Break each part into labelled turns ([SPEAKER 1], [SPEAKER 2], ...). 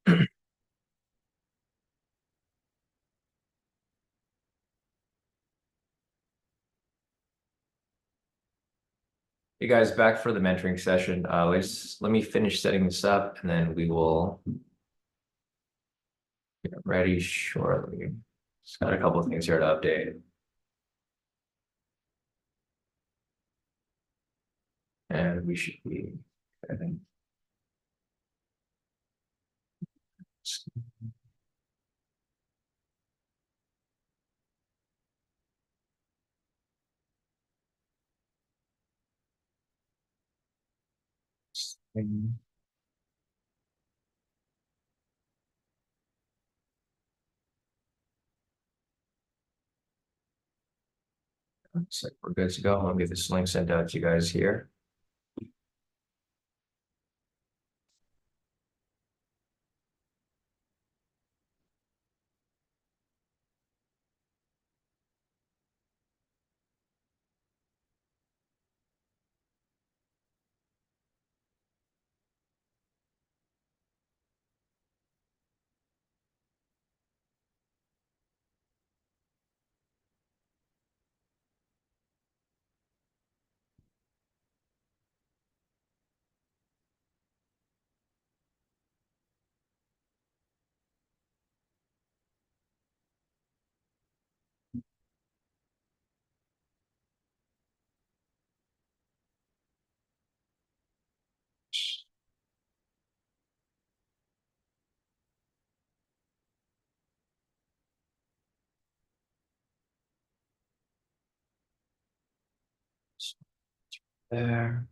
[SPEAKER 1] You guys back for the mentoring session. Let me finish setting this up and then we will get ready shortly. Just got a couple of things here to update. And we should be, I think. Looks like we're good to go. I'll get this link sent out to you guys here. There.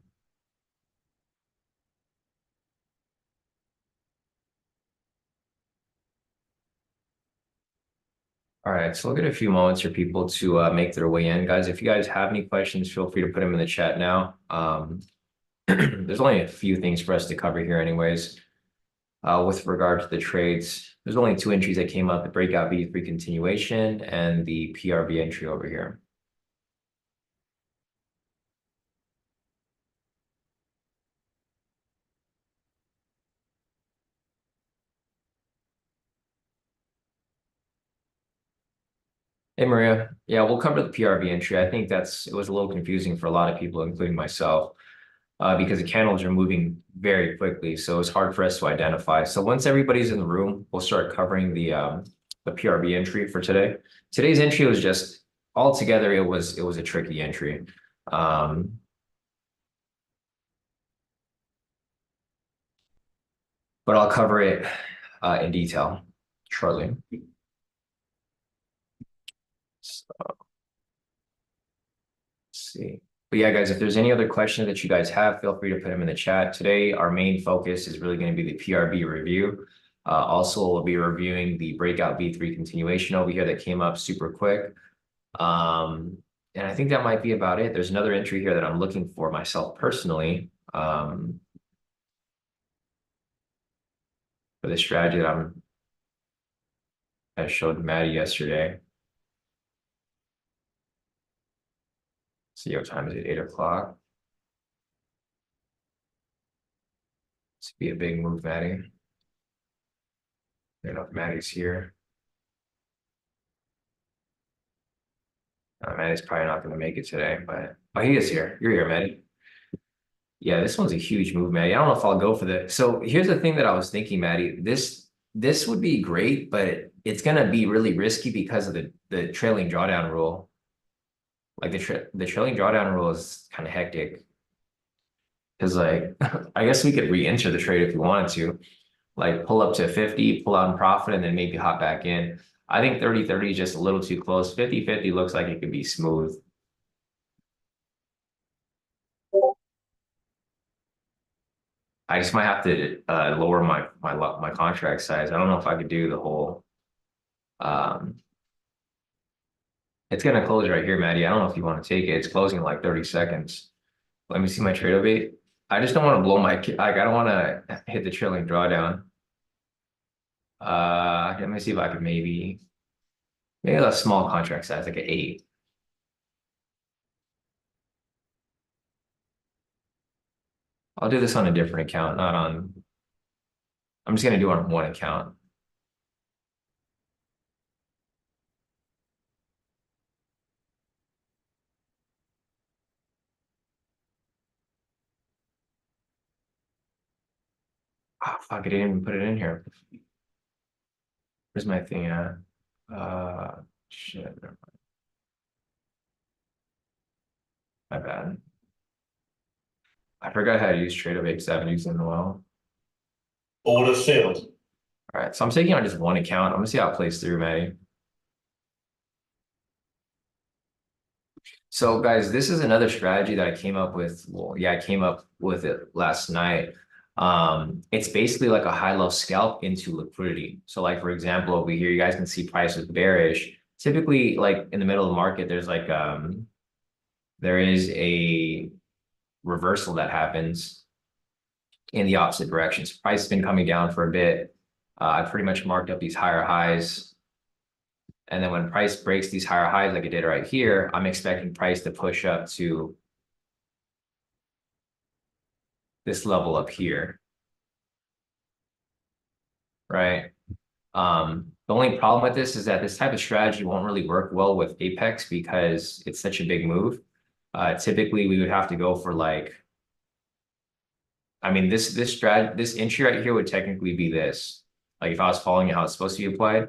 [SPEAKER 1] All right, so we'll get a few moments for people to make their way in. Guys, if you guys have any questions, feel free to put them in the chat now. There's only a few things for us to cover here anyways. With regard to the trades, there's only two entries that came up, the breakout V3 continuation and the PRV entry over here. Hey, Maria. Yeah, we'll cover the PRV entry. I think it was a little confusing for a lot of people, including myself, because the candles are moving very quickly. So it's hard for us to identify. So once everybody's in the room, we'll start covering the PRV entry for today. Today's entry was just altogether, it was a tricky entry. But I'll cover it in detail shortly. So, let's see. But yeah, guys, if there's any other questions that you guys have, feel free to put them in the chat. Today, our main focus is really going to be the PRV review. Also, we'll be reviewing the breakout V3 continuation over here that came up super quick. And I think that might be about it. There's another entry here that I'm looking for myself personally. For the strategy that I showed Maddie yesterday. See what time is it? 8 o'clock. This would be a big move, Maddie. I don't know if Maddie's here. Maddie's probably not going to make it today, but he is here. You're here, Maddie. Yeah, this one's a huge move, Maddie. I don't know if I'll go for the. So here's the thing that I was thinking, Maddie. This would be great, but it's going to be really risky because of the trailing drawdown rule. Like the trailing drawdown rule is kind of hectic. Because like, I guess we could re-enter the trade if we wanted to. Like pull up to 50, pull out in profit, and then maybe hop back in. I think 30-30 is just a little too close. 50-50 looks like it could be smooth. I just might have to lower my contract size. I don't know if I could do the whole. Um, it's gonna close right here, Maddie. I don't know if you want to take it. It's closing in like 30 seconds. Let me see my trade update. I just don't want to blow my like. I don't want to hit the trailing drawdown. Let me see if I could maybe a small contract size, like an 8. I'll do this on a different account, not on. I'm just gonna do it on one account. Oh, fuck, I didn't even put it in here. Where's my thing at? Shit, never mind. My bad. I forgot how to use trade of 8-7 using the well.
[SPEAKER 2] Order filled.
[SPEAKER 1] All right, so I'm taking on just one account. I'm gonna see how it plays through, Maddie. So, guys, this is another strategy that I came up with. Well, yeah, I came up with it last night. It's basically like a high-low scalp into liquidity. So, like for example, over here, you guys can see price is bearish. Typically, like in the middle of the market, there's like there is a reversal that happens in the opposite direction. So price has been coming down for a bit. I pretty much marked up these higher highs. And then when price breaks these higher highs like it did right here, I'm expecting price to push up to this level up here, right? The only problem with this is that this type of strategy won't really work well with Apex because it's such a big move. Typically, we would have to go for like, I mean, this entry right here would technically be this. Like if I was following it how it's supposed to be applied,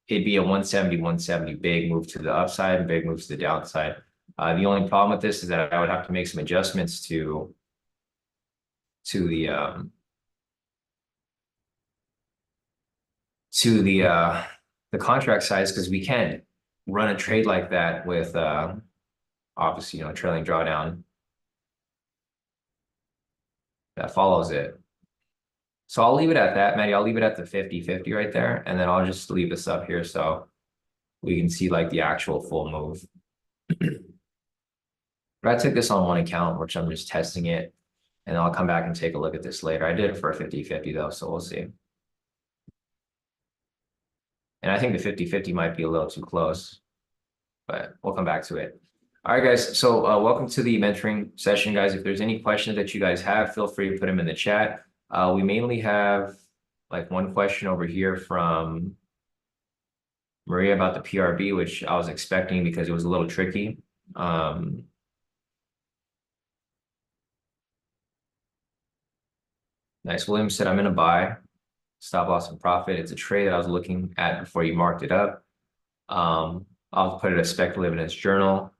[SPEAKER 1] it'd be a 170, 170, big move to the upside and big moves to the downside. The only problem with this is that I would have to make some adjustments to the to the contract size because we can't run a trade like that with obviously trailing drawdown that follows it. So I'll leave it at that, Maddie. I'll leave it at the 50-50 right there, and then I'll just leave this up here so we can see like the actual full move. But I took this on one account, which I'm just testing it, and I'll come back and take a look at this later. I did it for a 50-50 though, so we'll see. And I think the 50-50 might be a little too close, but we'll come back to it. All right, guys. So welcome to the mentoring session, guys. If there's any questions that you guys have, feel free to put them in the chat. We mainly have like one question over here from Maria about the PRB, which I was expecting because it was a little tricky. Nice. William said, I'm in a buy, stop loss and profit. It's a trade that I was looking at before you marked it up. I'll put it as speculative in its journal.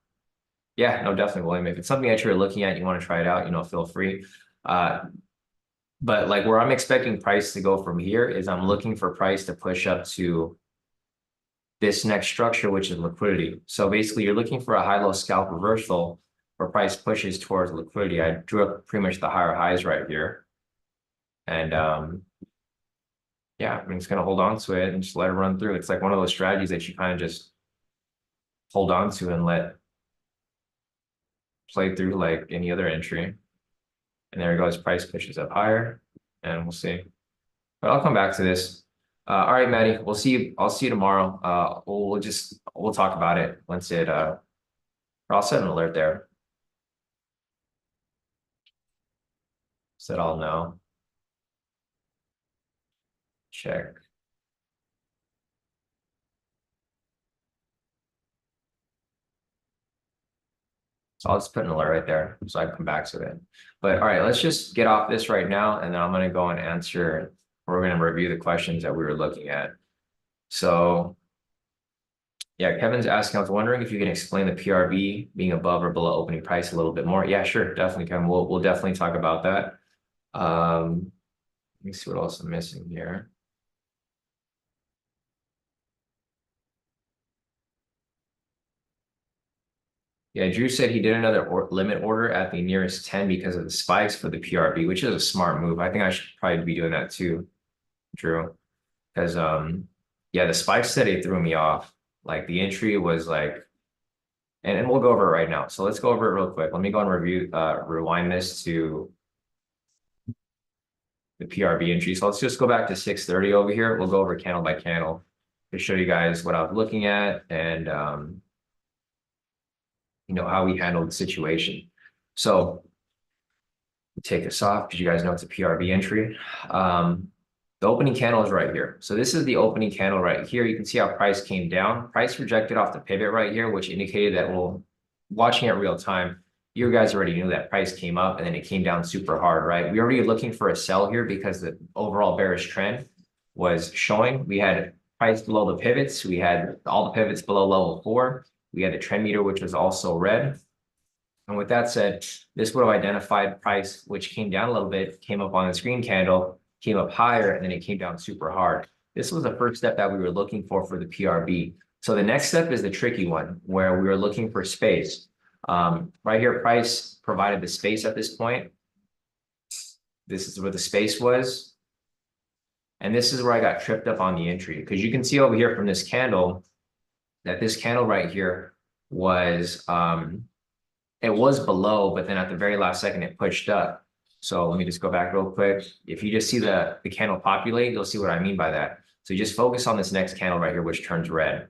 [SPEAKER 1] Yeah, no, definitely, William. If it's something that you're looking at, you want to try it out, feel free. But like where I'm expecting price to go from here is I'm looking for price to push up to this next structure, which is liquidity. So basically you're looking for a high-low scalp reversal where price pushes towards liquidity. I drew up pretty much the higher highs right here. And yeah, I'm just gonna hold on to it and just let it run through. It's like one of those strategies that you kind of just hold on to and let play through like any other entry. And there it goes, price pushes up higher, and we'll see. But I'll come back to this. All right, Maddie, we'll see you. I'll see you tomorrow. We'll talk about it once it I'll set an alert there. So that I'll know. Check. So I'll just put an alert right there so I can come back to it. But all right, let's just get off this right now, and then I'm gonna go and answer. We're gonna review the questions that we were looking at. So yeah, Kevin's asking, I was wondering if you can explain the PRB being above or below opening price a little bit more. Yeah, sure, definitely, Kevin. We'll definitely talk about that. Let me see what else I'm missing here. Yeah, Drew said he did another limit order at the nearest 10 because of the spikes for the PRB, which is a smart move. I think I should probably be doing that too, Drew. Because yeah, the spikes today threw me off. Like the entry was like, and we'll go over it right now. So let's go over it real quick. Let me go and rewind this to the PRB entry. So let's just go back to 630 over here. We'll go over candle by candle to show you guys what I was looking at and how we handled the situation. So take this off because you guys know it's a PRB entry. The opening candle is right here. So this is the opening candle right here. You can see how price came down. Price rejected off the pivot right here, which indicated that, well, watching it real time, you guys already knew that price came up and then it came down super hard, right? We were already looking for a sell here because the overall bearish trend was showing. We had price below the pivots. We had all the pivots below level 4. We had the trend meter, which was also red. And with that said, this would have identified price, which came down a little bit, came up on the screen candle, came up higher, and then it came down super hard. This was the first step that we were looking for the PRB. So the next step is the tricky one, where we were looking for space. Right here, price provided the space at this point. This is where the space was. And this is where I got tripped up on the entry, because you can see over here from this candle that this candle right here was it was below, but then at the very last second it pushed up. So let me just go back real quick. If you just see the candle populate, you'll see what I mean by that. So you just focus on this next candle right here, which turns red.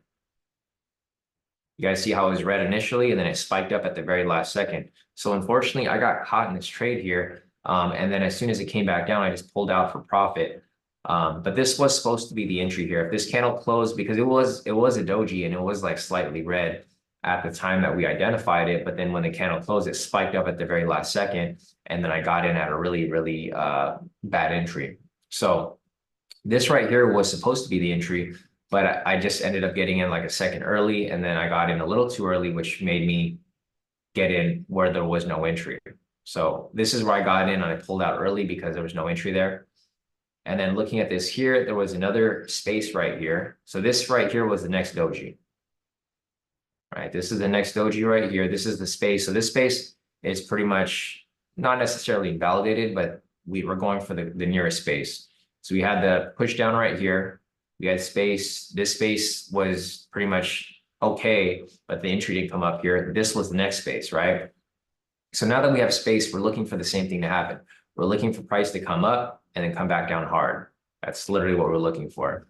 [SPEAKER 1] You guys see how it was red initially, and then it spiked up at the very last second. So unfortunately, I got caught in this trade here. And then as soon as it came back down, I just pulled out for profit. But this was supposed to be the entry here. If this candle closed, because it was a doji and it was like slightly red at the time that we identified it, but then when the candle closed, it spiked up at the very last second, and then I got in at a really, really bad entry. So this right here was supposed to be the entry, but I just ended up getting in like a second early, and then I got in a little too early, which made me get in where there was no entry. So this is where I got in, and I pulled out early because there was no entry there. And then looking at this here, there was another space right here. So this right here was the next doji. Right, this is the next doji right here. This is the space. So this space is pretty much not necessarily invalidated, but we were going for the nearest space. So we had the push down right here. We had space. This space was pretty much okay, but the entry didn't come up here. This was the next space, right? So now that we have space, we're looking for the same thing to happen. We're looking for price to come up and then come back down hard. That's literally what we're looking for.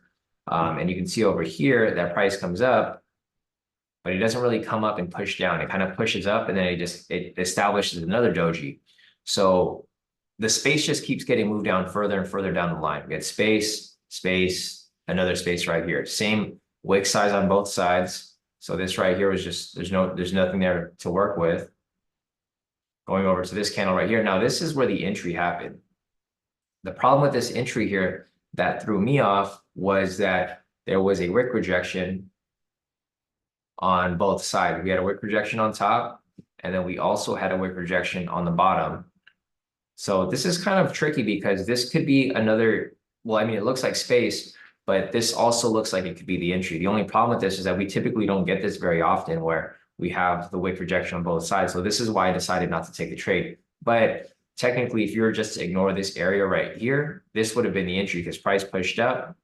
[SPEAKER 1] And you can see over here that price comes up, but it doesn't really come up and push down. It kind of pushes up, and then it establishes another doji. So the space just keeps getting moved down further and further down the line. We get space, space, another space right here. Same wick size on both sides. So this right here was just, there's nothing there to work with. Going over to this candle right here. Now this is where the entry happened. The problem with this entry here that threw me off was that there was a wick rejection on both sides. We had a wick rejection on top, and then we also had a wick rejection on the bottom. So this is kind of tricky because this could be another, well, I mean, it looks like space, but this also looks like it could be the entry. The only problem with this is that we typically don't get this very often where we have the wick rejection on both sides. So this is why I decided not to take the trade. But technically, if you were just to ignore this area right here, this would have been the entry because price pushed up,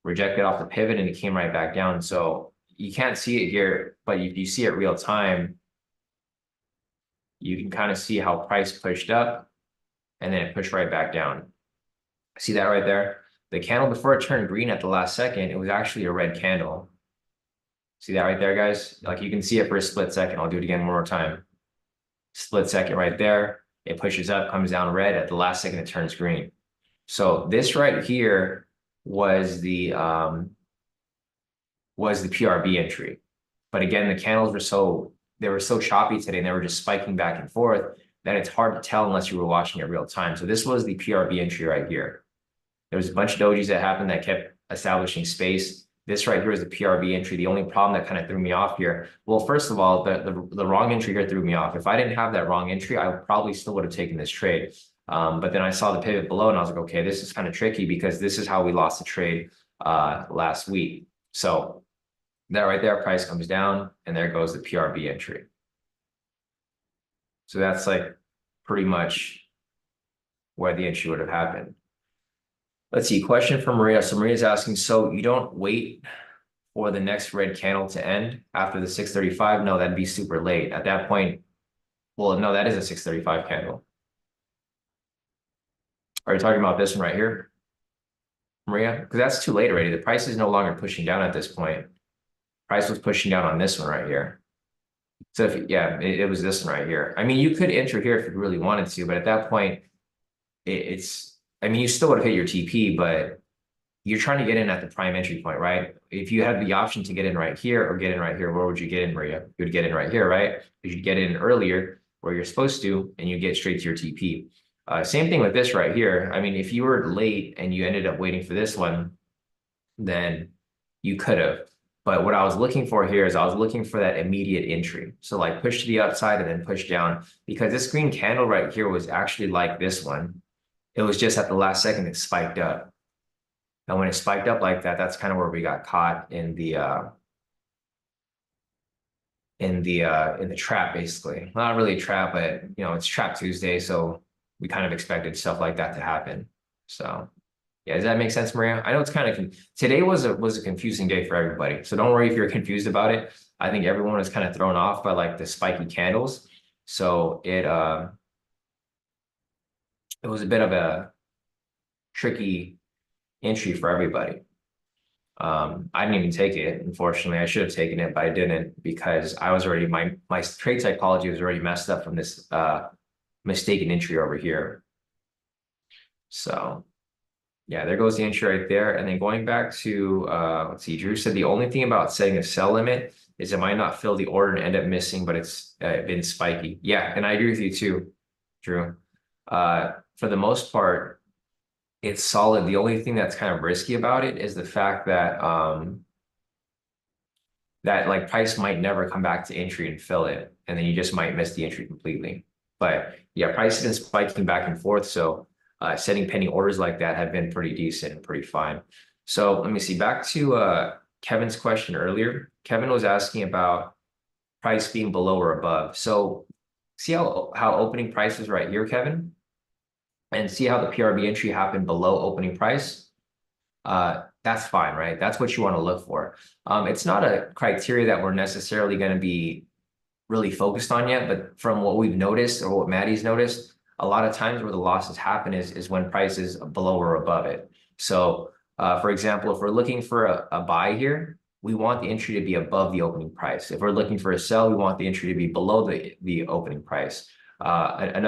[SPEAKER 1] rejected off the pivot, and it came right back down. So you can't see it here, but if you see it real time, you can kind of see how price pushed up and then it pushed right back down. See that right there? The candle before it turned green at the last second, it was actually a red candle. See that right there, guys? Like you can see it for a split second. I'll do it again one more time. Split second right there. It pushes up, comes down red. At the last second, it turns green. So this right here was the PRB entry. But again, the candles were so choppy today, and they were just spiking back and forth that it's hard to tell unless you were watching it real time. So this was the PRB entry right here. There was a bunch of dojis that happened that kept establishing space. This right here is the PRB entry. The only problem that kind of threw me off here. Well, first of all, the wrong entry here threw me off. If I didn't have that wrong entry, I probably still would have taken this trade. But then I saw the pivot below and I was like, okay, this is kind of tricky because this is how we lost the trade last week. So that right there, price comes down and there goes the PRB entry. So that's like pretty much where the entry would have happened. Let's see, question from Maria. So Maria's asking, so you don't wait for the next red candle to end after the 635? No, that'd be super late. At that point, well, no, that is a 635 candle. Are you talking about this one right here, Maria? Because that's too late already. The price is no longer pushing down at this point. Price was pushing down on this one right here. So if, yeah, it was this one right here. I mean, you could enter here if you really wanted to, but at that point, I mean, you still would have hit your TP, but you're trying to get in at the prime entry point, right? If you had the option to get in right here or get in right here, where would you get in, Maria? You would get in right here, right? You should get in earlier where you're supposed to, and you get straight to your TP. Same thing with this right here. I mean, if you were late and you ended up waiting for this one, then you could have. But what I was looking for here is I was looking for that immediate entry. So like push to the upside and then push down, because this green candle right here was actually like this one. It was just at the last second it spiked up. And when it spiked up like that, that's kind of where we got caught in the trap, basically. Not really a trap, but it's Trap Tuesday, so we kind of expected stuff like that to happen. So yeah, does that make sense, Maria? I know it's kind of today was a confusing day for everybody. So don't worry if you're confused about it. I think everyone was kind of thrown off by like the spiky candles. So it was a bit of a tricky entry for everybody. I didn't even take it. Unfortunately, I should have taken it, but I didn't because I was already my trade psychology was already messed up from this mistaken entry over here. So yeah, there goes the entry right there. And then going back to let's see, Drew said the only thing about setting a sell limit is it might not fill the order and end up missing, but it's been spiky. Yeah, and I agree with you too, Drew. For the most part, it's solid. The only thing that's kind of risky about it is the fact that that like price might never come back to entry and fill it, and then you just might miss the entry completely. But yeah, price has been spiking back and forth, so setting pending orders like that have been pretty decent and pretty fine. So let me see, back to Kevin's question earlier. Kevin was asking about price being below or above. So see how opening price is right here, Kevin? And see how the PRB entry happened below opening price? That's fine, right? That's what you want to look for. It's not a criteria that we're necessarily going to be really focused on yet, but from what we've noticed or what Maddie's noticed, a lot of times where the losses happen is when price is below or above it. So for example, if we're looking for a buy here, we want the entry to be above the opening price. If we're looking for a sell, we want the entry to be below the opening price. A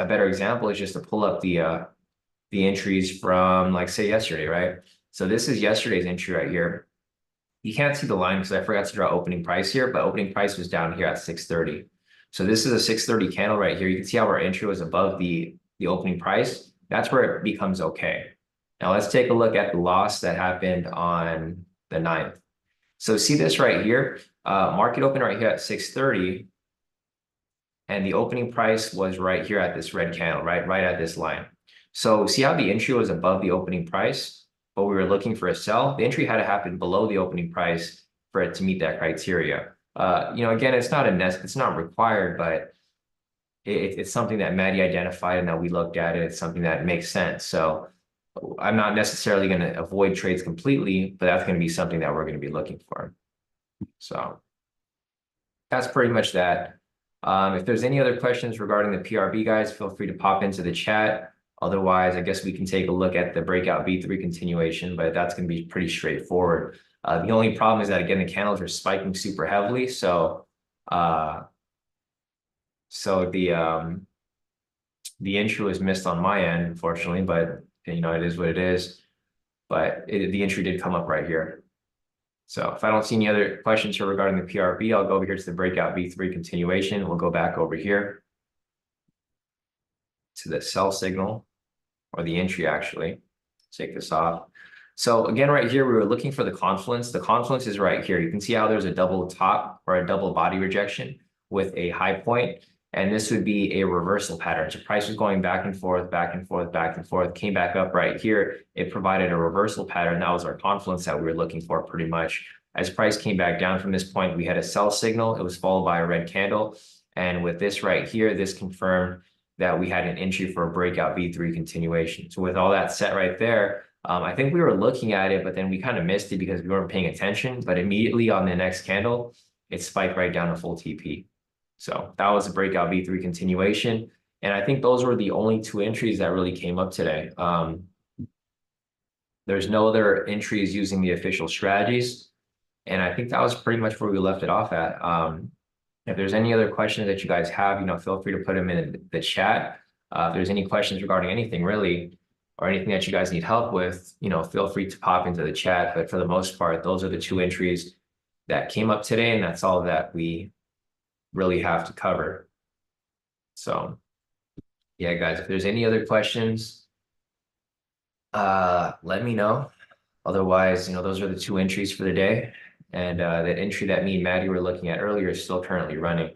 [SPEAKER 1] better example is just to pull up the entries from like say yesterday, right? So this is yesterday's entry right here. You can't see the line because I forgot to draw opening price here, but opening price was down here at 630. So this is a 630 candle right here. You can see how our entry was above the opening price. That's where it becomes okay. Now let's take a look at the loss that happened on the 9th. So see this right here, market open right here at 630. And the opening price was right here at this red candle, right at this line. So see how the entry was above the opening price, but we were looking for a sell. The entry had to happen below the opening price for it to meet that criteria. Again, it's not required, but it's something that Maddie identified and that we looked at it. It's something that makes sense. So I'm not necessarily going to avoid trades completely, but that's going to be something that we're going to be looking for. So that's pretty much that. If there's any other questions regarding the PRB, guys, feel free to pop into the chat. Otherwise, I guess we can take a look at the breakout V3 continuation, but that's going to be pretty straightforward. The only problem is that, again, the candles are spiking super heavily. So the entry was missed on my end, unfortunately, but it is what it is. But the entry did come up right here. So if I don't see any other questions here regarding the PRB, I'll go over here to the breakout V3 continuation. We'll go back over here to the sell signal, or the entry actually. Take this off. So again, right here, we were looking for the confluence. The confluence is right here. You can see how there's a double top or a double body rejection with a high point. And this would be a reversal pattern. So price was going back and forth, back and forth, back and forth, came back up right here. It provided a reversal pattern. That was our confluence that we were looking for pretty much. As price came back down from this point, we had a sell signal. It was followed by a red candle. And with this right here, this confirmed that we had an entry for a breakout V3 continuation. So with all that set right there, I think we were looking at it, but then we kind of missed it because we weren't paying attention. But immediately on the next candle, it spiked right down to full TP. So that was a breakout V3 continuation. And I think those were the only two entries that really came up today. There's no other entries using the official strategies. And I think that was pretty much where we left it off at. If there's any other questions that you guys have, feel free to put them in the chat. If there's any questions regarding anything, really, or anything that you guys need help with, feel free to pop into the chat. But for the most part, those are the two entries that came up today, and that's all that we really have to cover. So yeah, guys, if there's any other questions, let me know. Otherwise, those are the two entries for the day. And that entry that me and Maddie were looking at earlier is still currently running.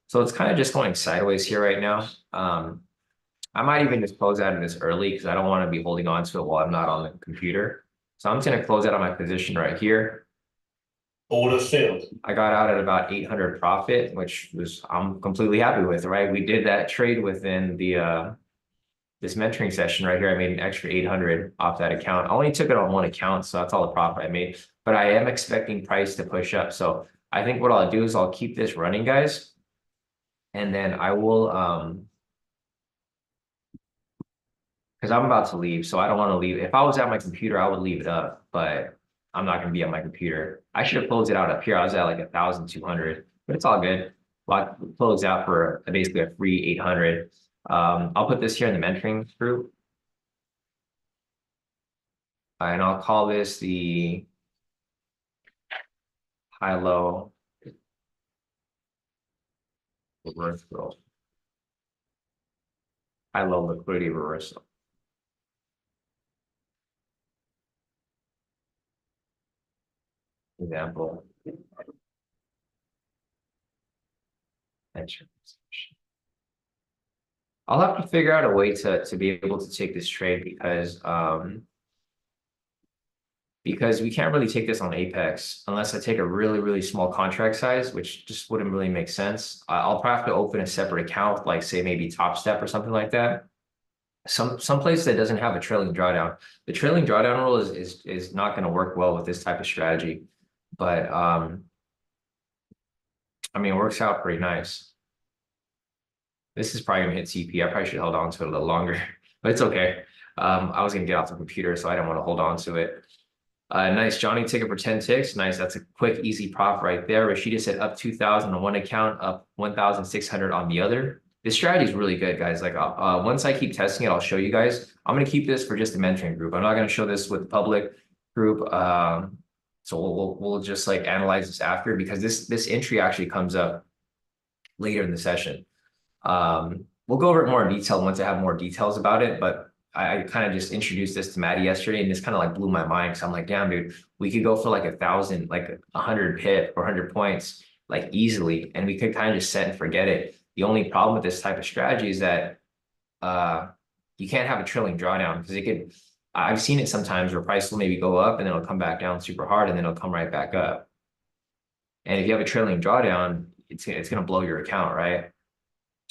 [SPEAKER 1] So it's kind of just going sideways here right now. I might even just close out of this early because I don't want to be holding on to it while I'm not on the computer. So I'm just going to close out on my position right here.
[SPEAKER 2] Order filled.
[SPEAKER 1] I got out at about 800 profit, which I'm completely happy with, right? We did that trade within the this mentoring session right here. I made an extra 800 off that account. I only took it on one account, so that's all the profit I made. But I am expecting price to push up. So I think what I'll do is I'll keep this running, guys. And then I will because I'm about to leave, so I don't want to leave. If I was at my computer, I would leave it up, but I'm not going to be at my computer. I should have closed it out up here. I was at like 1,200, but it's all good. Well, I closed out for basically a free 800. I'll put this here in the mentoring group. And I'll call this the high-low reversal. High-low liquidity reversal. Example. I'll have to figure out a way to be able to take this trade because we can't really take this on Apex unless I take a really, really small contract size, which just wouldn't really make sense. I'll probably have to open a separate account, like say maybe Top Step or something like that. Some place that doesn't have a trailing drawdown. The trailing drawdown rule is not going to work well with this type of strategy, but I mean, it works out pretty nice. This is probably gonna hit CP. I probably should have held on to it a little longer, but it's okay. I was gonna get off the computer, so I didn't want to hold on to it. Nice, Johnny ticket for 10 ticks. Nice, that's a quick, easy prop right there. Rashida said up 2,000 on one account, up 1,600 on the other. This strategy is really good, guys. Like once I keep testing it, I'll show you guys. I'm gonna keep this for just the mentoring group. I'm not gonna show this with the public group. So we'll just like analyze this after because this entry actually comes up later in the session. We'll go over it more in detail once I have more details about it, but I kind of just introduced this to Maddie yesterday and this kind of like blew my mind. So I'm like, damn, dude, we could go for like 1,000, like 100 pip or 100 points, like easily. And we could kind of just set and forget it. The only problem with this type of strategy is that you can't have a trailing drawdown because I've seen it sometimes where price will maybe go up and then it'll come back down super hard and then it'll come right back up. And if you have a trailing drawdown, it's going to blow your account, right?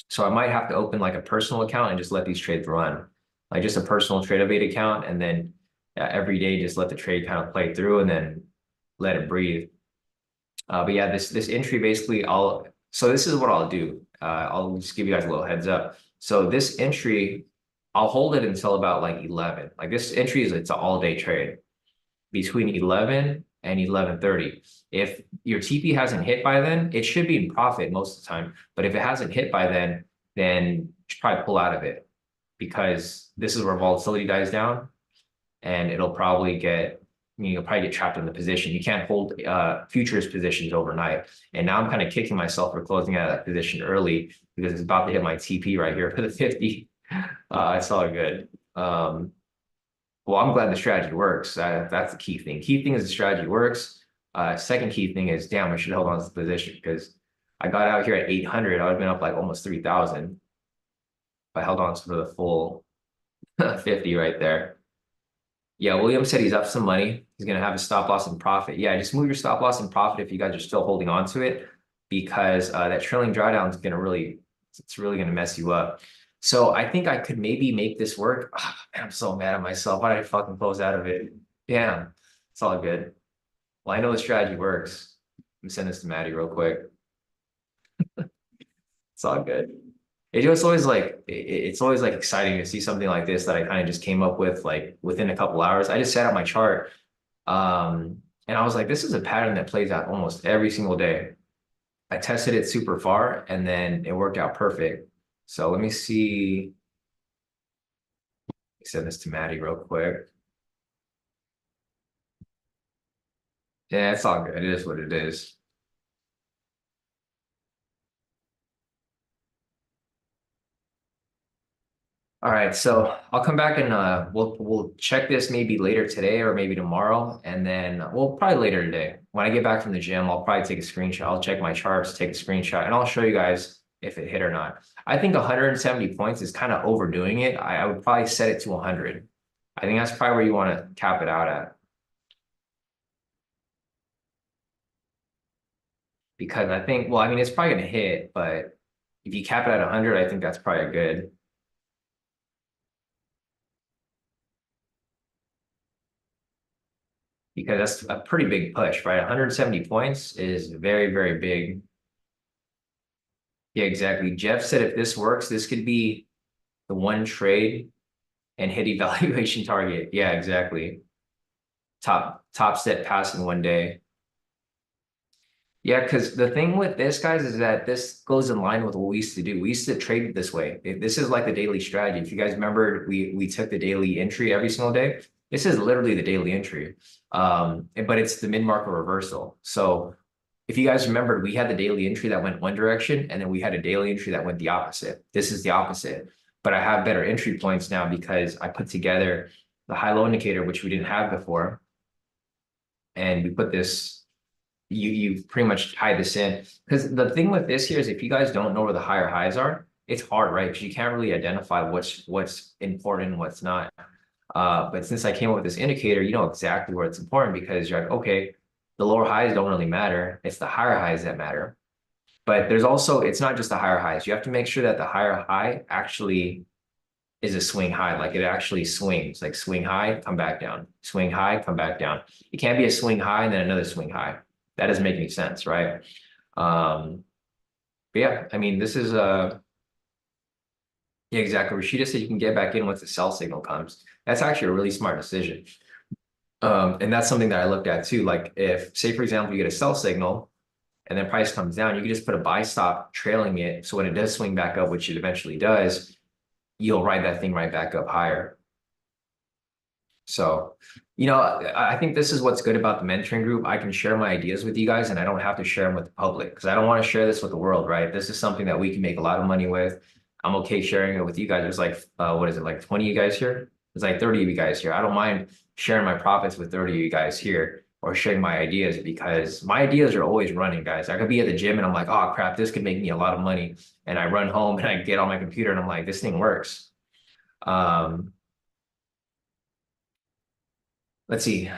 [SPEAKER 1] So I might have to open like a personal account and just let these trades run, like just a personal Tradeovate account, and then every day just let the trade kind of play through and then let it breathe. But yeah, this entry basically so this is what I'll do. I'll just give you guys a little heads up. So this entry, I'll hold it until about like 11. Like this entry it's an all-day trade between 11 and 11:30. If your TP hasn't hit by then, it should be in profit most of the time. But if it hasn't hit by then you should probably pull out of it because this is where volatility dies down and you'll probably get trapped in the position. You can't hold futures positions overnight. And now I'm kind of kicking myself for closing out of that position early because it's about to hit my TP right here for the 50. It's all good. Well, I'm glad the strategy works. That's the key thing. Key thing is the strategy works. Second key thing is, damn, I should hold on to the position because I got out here at 800. I would have been up like almost 3,000 if I held on to the full 50 right there. Yeah, William said he's up some money. He's going to have a stop loss and profit. Yeah, just move your stop loss and profit if you guys are still holding on to it because that trailing drawdown is going to it's really going to mess you up. So I think I could maybe make this work. Oh, man, I'm so mad at myself. Why did I fucking close out of it? Damn, it's all good. Well, I know the strategy works. Let me send this to Maddie real quick. It's all good. It's always like exciting to see something like this that I kind of just came up with like within a couple hours. I just set out my chart, and I was like, this is a pattern that plays out almost every single day. I tested it super far, and then it worked out perfect. So let me see. Send this to Maddie real quick. Yeah, it's all good. It is what it is. All right, so I'll come back and we'll check this maybe later today or maybe tomorrow, and then well probably later today. When I get back from the gym, I'll probably take a screenshot. I'll check my charts, take a screenshot, and I'll show you guys if it hit or not. I think 170 points is kind of overdoing it. I would probably set it to 100. I think that's probably where you want to cap it out at. Because I think, well, I mean, it's probably going to hit, but if you cap it at 100, I think that's probably good. Because that's a pretty big push, right? 170 points is very, very big. Yeah, exactly. Jeff said if this works, this could be the one trade and hit evaluation target. Yeah, exactly. Top step pass in one day. Yeah, because the thing with this, guys, is that this goes in line with what we used to do. We used to trade this way. This is like the daily strategy. If you guys remember, we took the daily entry every single day. This is literally the daily entry, but it's the mid-market reversal. So if you guys remembered, we had the daily entry that went one direction, and then we had a daily entry that went the opposite. This is the opposite, but I have better entry points now because I put together the high-low indicator, which we didn't have before, and we put this. You pretty much tie this in because the thing with this here is if you guys don't know where the higher highs are, it's hard, right? Because you can't really identify what's important and what's not. But since I came up with this indicator, you know exactly where it's important because you're like, okay, the lower highs don't really matter. It's the higher highs that matter. But there's also, it's not just the higher highs. You have to make sure that the higher high actually is a swing high, like it actually swings, like swing high, come back down, swing high, come back down. It can't be a swing high and then another swing high. That doesn't make any sense, right? But yeah, I mean, this is yeah, exactly. Rashida said you can get back in once the sell signal comes. That's actually a really smart decision. And that's something that I looked at too. Like if, say, for example, you get a sell signal and then price comes down, you can just put a buy stop trailing it. So when it does swing back up, which it eventually does, you'll ride that thing right back up higher. So, you know, I think this is what's good about the mentoring group. I can share my ideas with you guys and I don't have to share them with the public because I don't want to share this with the world, right? This is something that we can make a lot of money with. I'm okay sharing it with you guys. There's like, what is it, like 20 of you guys here? There's like 30 of you guys here. I don't mind sharing my profits with 30 of you guys here or sharing my ideas because my ideas are always running, guys. I could be at the gym and I'm like, oh crap, this could make me a lot of money. And I run home and I get on my computer and I'm like, this thing works. Let's see.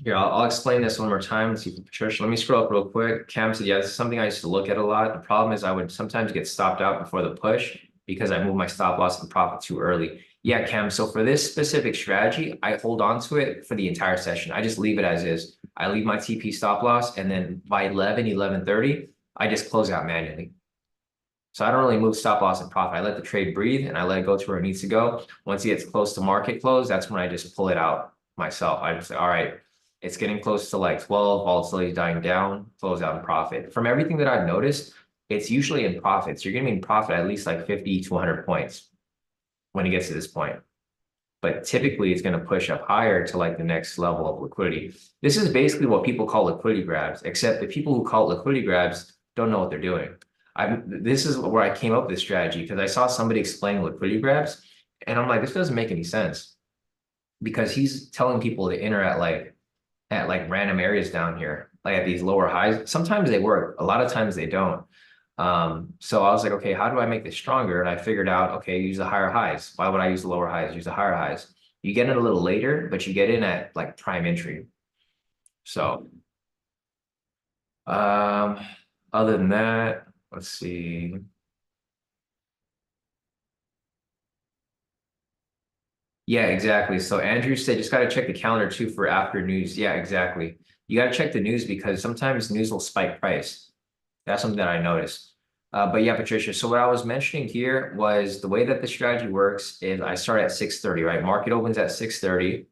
[SPEAKER 1] Here, I'll explain this one more time. Let's see, Patricia, let me scroll up real quick. Cam said, yeah, this is something I used to look at a lot. The problem is I would sometimes get stopped out before the push because I moved my stop loss and profit too early. Yeah, Cam, so for this specific strategy, I hold on to it for the entire session. I just leave it as is. I leave my TP stop loss, and then by 11:30, I just close out manually. So I don't really move stop loss and profit. I let the trade breathe and I let it go to where it needs to go. Once it gets close to market close, that's when I just pull it out myself. I just say, all right, it's getting close to like 12, volatility is dying down, close out in profit. From everything that I've noticed, it's usually in profits. You're going to be in profit at least like 50 to 100 points when it gets to this point. But typically it's going to push up higher to like the next level of liquidity. This is basically what people call liquidity grabs, except the people who call it liquidity grabs don't know what they're doing. This is where I came up with this strategy because I saw somebody explain liquidity grabs and I'm like, this doesn't make any sense because he's telling people to enter at like random areas down here, like at these lower highs. Sometimes they work, a lot of times they don't. So I was like, okay, how do I make this stronger? And I figured out, okay, use the higher highs. Why would I use the lower highs? Use the higher highs. You get in a little later, but you get in at like prime entry. So, other than that, let's see. Yeah, exactly. So Andrew said just got to check the calendar too for after news. Yeah, exactly. You got to check the news because sometimes news will spike price. That's something that I noticed. But yeah, Patricia, so what I was mentioning here was the way that the strategy works is I start at 6:30, right? Market opens at 6:30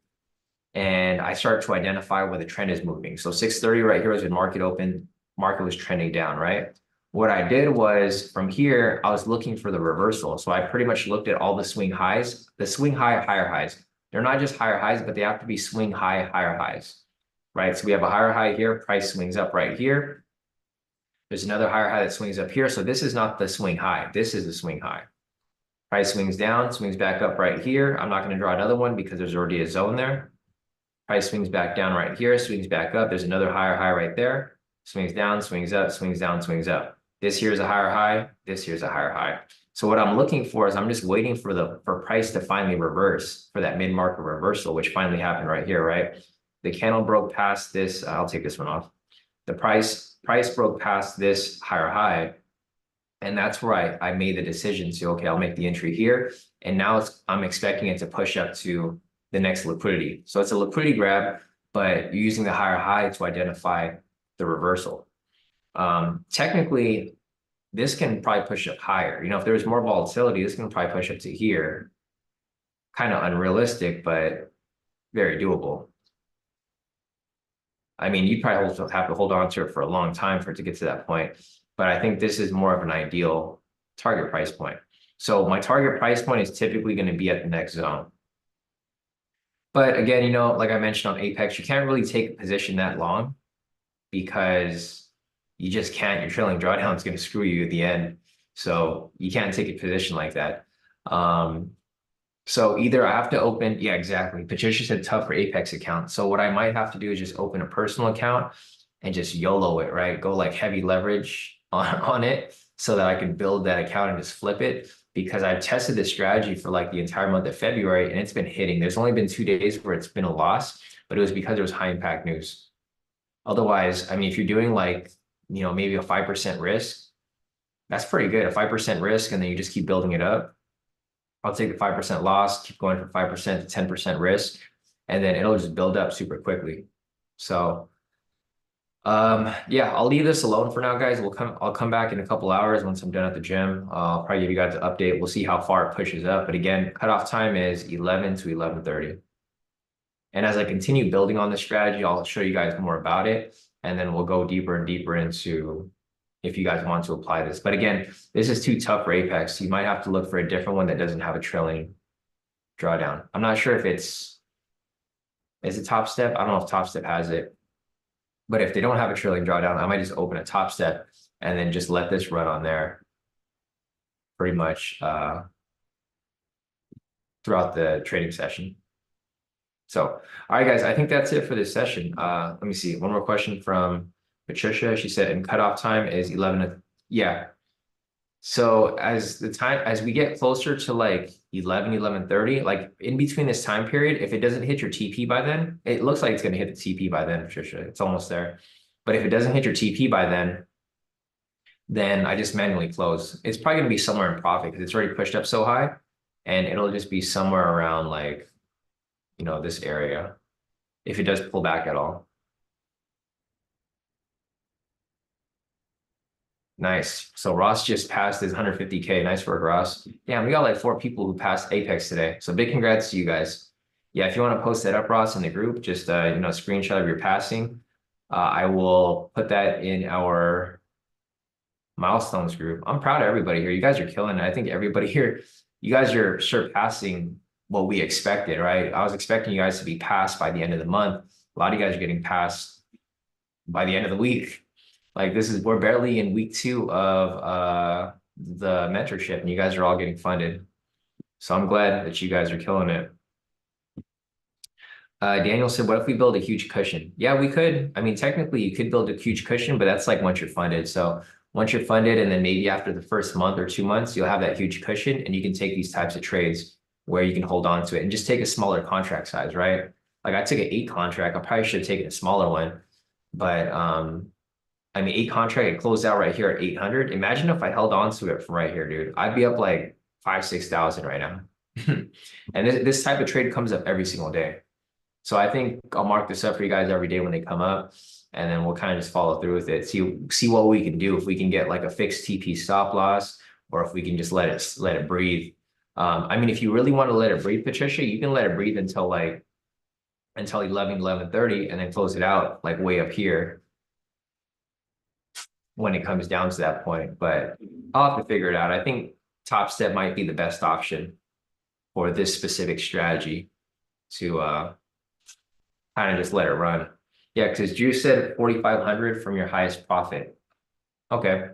[SPEAKER 1] and I start to identify where the trend is moving. So 6:30 right here is when market opened, market was trending down, right? What I did was from here, I was looking for the reversal. So I pretty much looked at all the swing highs, the swing high, higher highs. They're not just higher highs, but they have to be swing high, higher highs, right? So we have a higher high here, price swings up right here. There's another higher high that swings up here. So this is not the swing high. This is the swing high. Price swings down, swings back up right here. I'm not going to draw another one because there's already a zone there. Price swings back down right here, swings back up. There's another higher high right there. Swings down, swings up, swings down, swings up. This here's a higher high. This here's a higher high. So what I'm looking for is I'm just waiting for price to finally reverse, for that mid-market reversal, which finally happened right here, right? The candle broke past this. I'll take this one off. The price broke past this higher high. And that's where I made the decision to, okay, I'll make the entry here. And now I'm expecting it to push up to the next liquidity. So it's a liquidity grab, but you're using the higher high to identify the reversal. Technically, this can probably push up higher. You know, if there was more volatility, this can probably push up to here. Kind of unrealistic, but very doable. I mean, you'd probably also have to hold on to it for a long time for it to get to that point. But I think this is more of an ideal target price point. So my target price point is typically going to be at the next zone. But again, you know, like I mentioned on Apex, you can't really take a position that long because you just can't. Your trailing drawdown is going to screw you at the end. So you can't take a position like that. So either I have to open, yeah, exactly. Patricia said tough for Apex account. So what I might have to do is just open a personal account and just YOLO it, right? Go like heavy leverage on it so that I can build that account and just flip it, because I've tested this strategy for like the entire month of February and it's been hitting. There's only been 2 days where it's been a loss, but it was because there was high impact news. Otherwise, I mean, if you're doing like, you know, maybe a 5% risk, that's pretty good. A 5% risk, and then you just keep building it up. I'll take the 5% loss, keep going from 5% to 10% risk, and then it'll just build up super quickly. So yeah, I'll leave this alone for now, guys. I'll come back in a couple hours once I'm done at the gym. I'll probably give you guys an update. We'll see how far it pushes up. But again, cutoff time is 11 to 11:30. And as I continue building on this strategy, I'll show you guys more about it. And then we'll go deeper and deeper into if you guys want to apply this. But again, this is too tough for Apex. You might have to look for a different one that doesn't have a trailing drawdown. I'm not sure if is it Top Step? I don't know if Top Step has it. But if they don't have a trailing drawdown, I might just open a Top Step and then just let this run on there pretty much throughout the trading session. So, all right, guys, I think that's it for this session. Let me see. One more question from Patricia. She said, and cutoff time is 11. Yeah. So as we get closer to like 11:30, like in between this time period, if it doesn't hit your TP by then, it looks like it's going to hit the TP by then, Patricia. It's almost there. But if it doesn't hit your TP by then I just manually close. It's probably going to be somewhere in profit because it's already pushed up so high, and it'll just be somewhere around like, you know, this area if it does pull back at all. Nice. So Ross just passed his 150K. Nice work, Ross. Yeah, we got like 4 people who passed Apex today. So big congrats to you guys. Yeah, if you want to post that up, Ross, in the group, just you know, screenshot of your passing. I will put that in our milestones group. I'm proud of everybody here. You guys are killing it. I think everybody here, you guys are surpassing what we expected, right? I was expecting you guys to be passed by the end of the month. A lot of you guys are getting passed by the end of the week. Like we're barely in week 2 of the mentorship, and you guys are all getting funded. So I'm glad that you guys are killing it. Daniel said, what if we build a huge cushion? Yeah, we could. I mean, technically you could build a huge cushion, but that's like once you're funded. So once you're funded, and then maybe after the first month or 2 months, you'll have that huge cushion, and you can take these types of trades where you can hold on to it and just take a smaller contract size, right? Like I took an 8 contract. I probably should have taken a smaller one, but I mean, 8 contract, it closed out right here at 800. Imagine if I held on to it from right here, dude. I'd be up like 5,000-6,000 right now. And this type of trade comes up every single day. So I think I'll mark this up for you guys every day when they come up, and then we'll kind of just follow through with it. See what we can do, if we can get like a fixed TP stop loss, or if we can just let it breathe. I mean, if you really want to let it breathe, Patricia, you can let it breathe until 11:30, and then close it out like way up here. when it comes down to that point, but I'll have to figure it out. I think Top Step might be the best option for this specific strategy to kind of just let it run. Yeah, because Drew said 4,500 from your highest profit. Okay.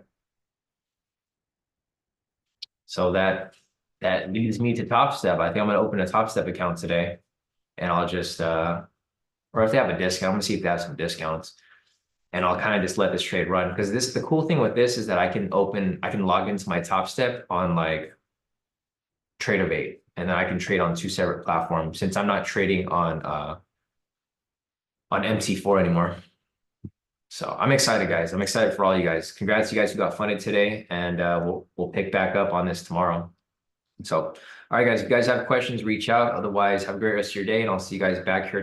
[SPEAKER 1] So that leads me to Top Step. I think I'm gonna open a Top Step account today, and I'll just or if they have a discount, I'm gonna see if they have some discounts, and I'll kind of just let this trade run because the cool thing with this is that I can log into my Top Step on like Trade-O-Bait, and then I can trade on two separate platforms since I'm not trading on MT4 anymore. So I'm excited, guys. I'm excited for all you guys. Congrats, you guys who got funded today, and we'll pick back up on this tomorrow. So, all right, guys, if you guys have questions, reach out. Otherwise, have a great rest of your day, and I'll see you guys back here